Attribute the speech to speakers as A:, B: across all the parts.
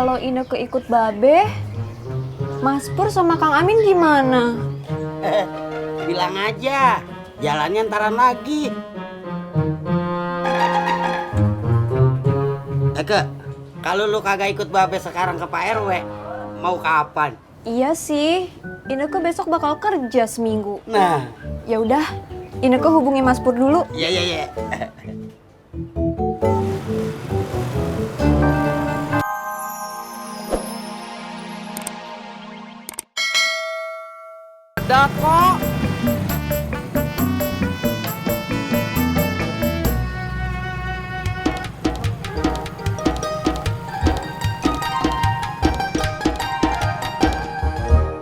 A: Kalau Ineke ikut Babe, Mas Pur sama Kang Amin gimana?
B: Bilang aja, jalannya ntaran lagi. Eke, kalau lu kagak ikut Babe sekarang ke Pak RW, mau kapan?
A: Iya sih, Ineke besok bakal kerja seminggu.
B: Nah,
A: Ya udah, Ineke hubungi Mas Pur dulu.
B: iya.
C: Ada kok.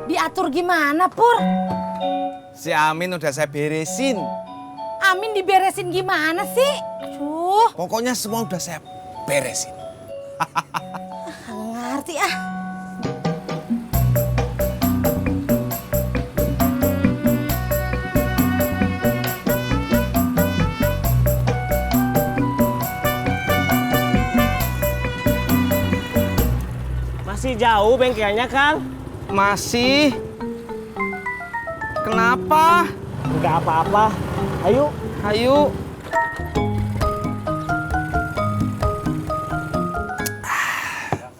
D: Diatur gimana, Pur?
C: Si Amin udah saya beresin.
D: Amin diberesin gimana sih? Aduh,
C: Pokoknya semua udah saya beresin.
D: nggak ngerti ah.
E: Masih jauh bengkelnya, Kang?
C: Masih. Kenapa?
E: Enggak apa-apa. Ayo.
C: Ayo.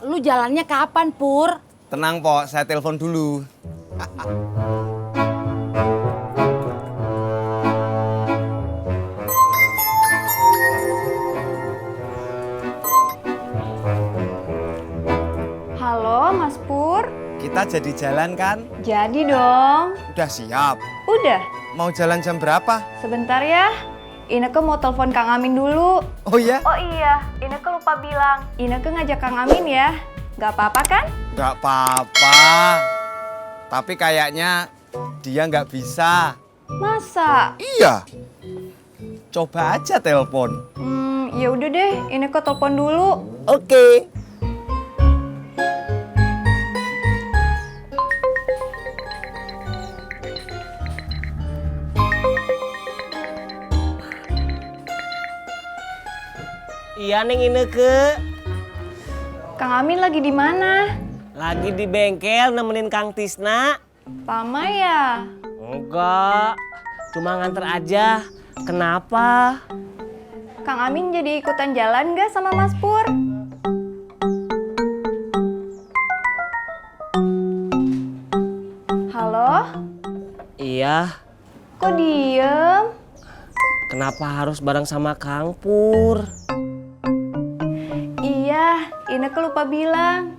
D: Lu jalannya kapan, Pur?
C: Tenang, Pok. Saya telepon dulu.
A: Halo, Mas Pur.
C: Kita jadi jalan kan?
A: Jadi dong.
C: Udah siap.
A: Udah,
C: Mau jalan jam berapa?
A: sebentar ya. Ineke mau telepon Kang Amin dulu.
C: Oh ya?
A: Oh iya, Ineke lupa bilang. Ineke ngajak Kang Amin ya. Gak apa-apa kan?
C: Nggak apa-apa. Tapi kayaknya dia nggak bisa.
A: Masa?
C: Iya. Coba aja telepon.
A: Ya udah deh, Ineke telepon dulu.
C: Oke.
E: Iya, Neng Ineke.
A: Kang Amin lagi di mana?
E: Lagi di bengkel nemenin Kang Tisna.
A: Lama ya?
E: Enggak. Cuma nganter aja. Kenapa?
A: Kang Amin jadi ikutan jalan gak sama Mas Pur? Halo?
E: Iya.
A: Kok diem?
E: Kenapa harus bareng sama Kang Pur?
A: Iya, Ineke lupa bilang.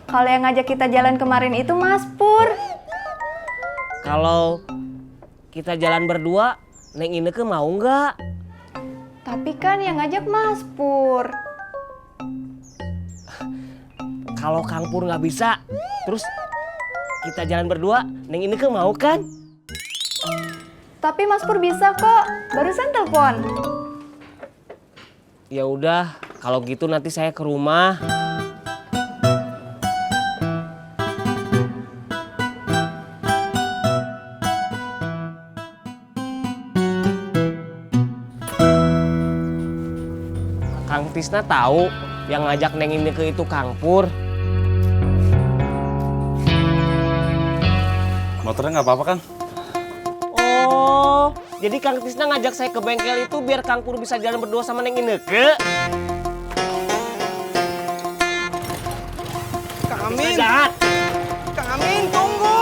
A: Kalau yang ngajak kita jalan kemarin itu Mas Pur.
E: Kalau kita jalan berdua, Neng Ineke mau nggak?
A: Tapi kan yang ngajak Mas Pur.
E: Kalau Kang Pur nggak bisa, terus kita jalan berdua, Neng Ineke mau kan?
A: Tapi Mas Pur bisa kok, barusan telepon.
E: Ya udah, kalau gitu nanti saya ke rumah. Kang Tisna tahu yang ngajak Neng Ineke itu Kang Pur.
F: Motornya nggak apa-apa kan?
E: Oh, jadi Kang Tisna ngajak saya ke bengkel itu biar Kang Pur bisa jalan berdua sama Neng Ineke.
C: Kang
E: Tisna
C: Amin.
E: jahat.
C: Kang Amin, tunggu.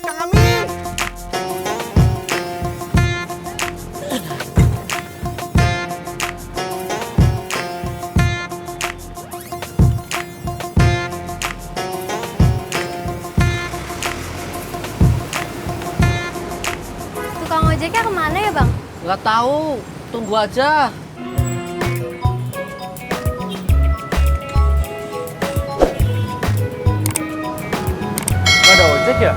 C: Kang Amin.
A: Tukang ojeknya kemana ya Bang?
G: Nggak tahu, tunggu aja.
F: Nggak ada ojek ya?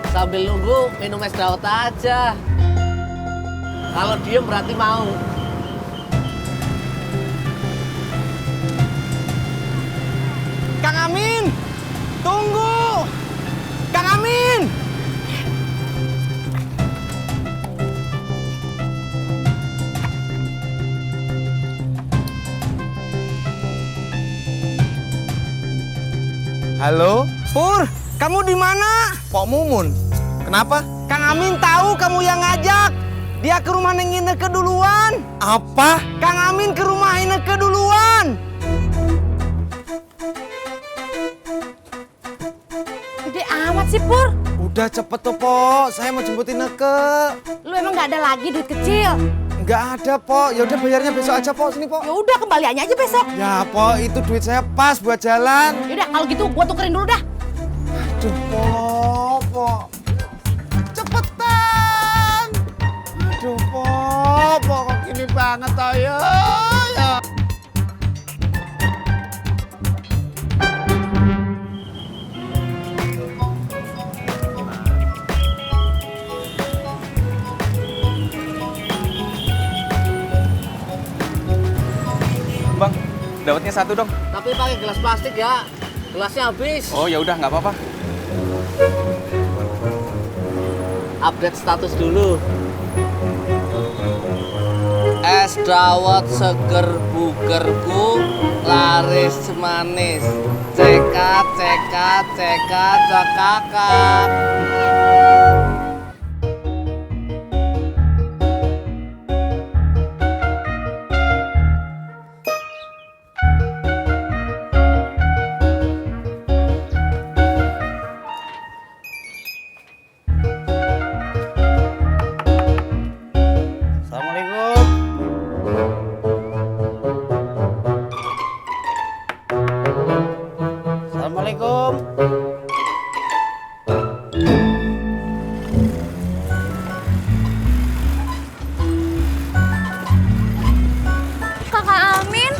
G: Sambil nunggu minum es dawet aja. Kalau diem berarti mau.
C: Kang Amin, tunggu. Kang Amin. Halo? Pur, kamu di mana? Pok Mumun. Kenapa? Kang Amin tahu kamu yang ngajak. Dia ke rumah Neng Ineke duluan. Apa? Kang Amin ke rumah Ineke duluan.
D: Gede amat sih, Pur.
C: Udah cepet tuh, Pok. Saya mau jemput Ineke.
D: Lu emang nggak ada lagi duit kecil?
C: Nggak ada, Pok. Ya udah bayarnya besok aja, Pok. Sini, Pok.
D: Ya udah kembaliannya aja besok.
C: Ya, Pok, itu duit saya pas buat jalan.
D: Yaudah kalau gitu gua tukerin dulu dah.
C: Aduh, Pok, Pok. Cepetan. Aduh, Pok, Pok, kok gini banget ayo. Ya.
F: Bang, dapatnya satu dong.
G: Tapi pakai gelas plastik ya. Gelasnya habis.
F: Oh ya udah nggak apa-apa.
G: Update status dulu. Es dawet seger bugerku laris manis. Cekat cekat cekat cekakak.
B: Assalamualaikum. Assalamualaikum.
A: Kakak Amin,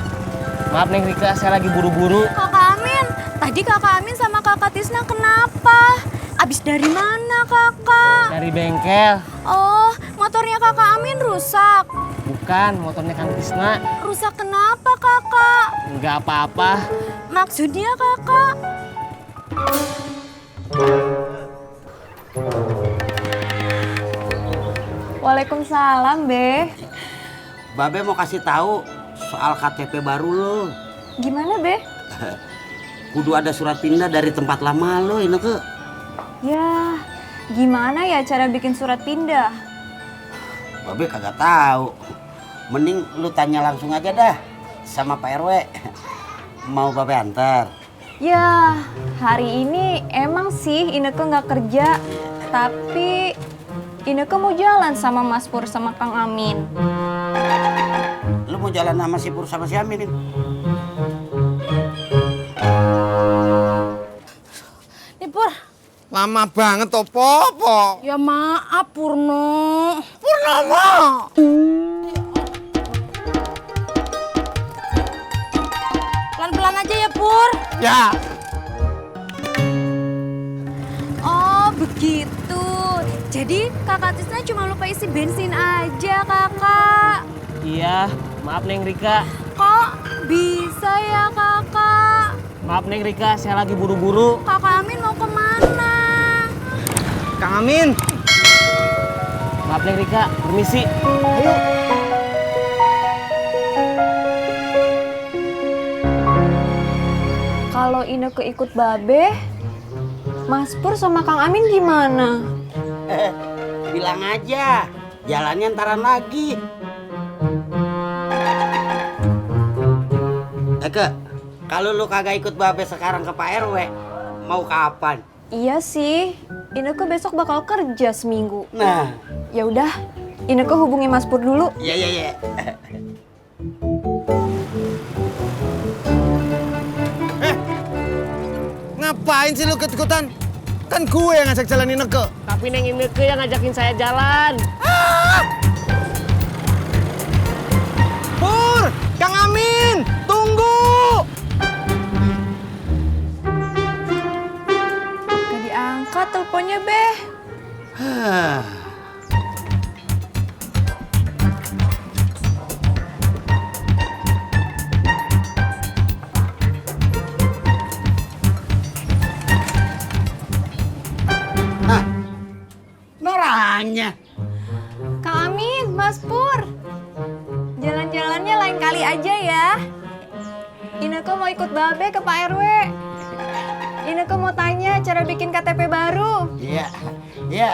E: Maaf Neng Rika, saya lagi buru-buru.
A: Kakak Amin. Tadi Kakak Amin sama Kakak Tisna kenapa? Abis dari mana Kakak?
E: Dari bengkel.
A: Oh, motornya Kakak Amin rusak.
E: Bukan, motornya Kang Tisna.
A: Rusak kenapa Kakak?
E: Nggak apa-apa.
A: Maksudnya Kakak? Waalaikumsalam, Be.
B: Babe mau kasih tahu soal KTP baru lo.
A: Gimana, Be?
B: Kudu ada surat pindah dari tempat lama lo, Ineke.
A: Ya, gimana ya cara bikin surat pindah?
B: Babe kagak tahu. Mending lu tanya langsung aja dah sama Pak RW. Mau Babe antar?
A: Ya, hari ini emang sih Ineke nggak kerja. Tapi Ineke mau jalan sama Mas Pur sama Kang Amin.
B: Lu mau jalan sama si Pur sama si Amin?
D: Nih, Pur.
C: Lama banget toh, Pok.
D: Ya maaf, Purno.
C: Purnomo.
D: Pelan-pelan aja ya, Pur.
C: Ya.
A: Oh, begitu. Jadi Kakak Tisna cuma lupa isi bensin aja, Kakak.
E: Iya, maaf Neng Rika.
A: Kok bisa ya, Kakak?
E: Maaf Neng Rika, saya lagi buru-buru.
A: Kakak Amin mau kemana?
C: Kang Amin.
E: Maaf Neng Rika, permisi.
C: Ayo.
A: Kalau Ineke ikut Babe, Mas Pur sama Kang Amin gimana?
B: Bilang aja, jalannya ntaran lagi. Eke, kalau lu kagak ikut Babe sekarang ke Pak RW, mau kapan?
A: Iya sih, Ineke besok bakal kerja seminggu.
B: Nah,
A: Ya udah, Ineke hubungi Mas Pur dulu.
B: iya.
C: Ngapain sih lu ikut-ikutan? Kan gue yang ngajak jalan Ineke.
E: Tapi Neng Ineke yang ngajakin saya jalan.
C: Pur, Kang Amin, tunggu.
A: Gak diangkat teleponnya, Beh.
B: Noranya.
A: Kang Amin, Mas Pur. Jalan-jalannya lain kali aja ya. Ineke mau ikut Babe ke Pak RW. Ineke mau tanya cara bikin KTP baru.
B: Iya, iya.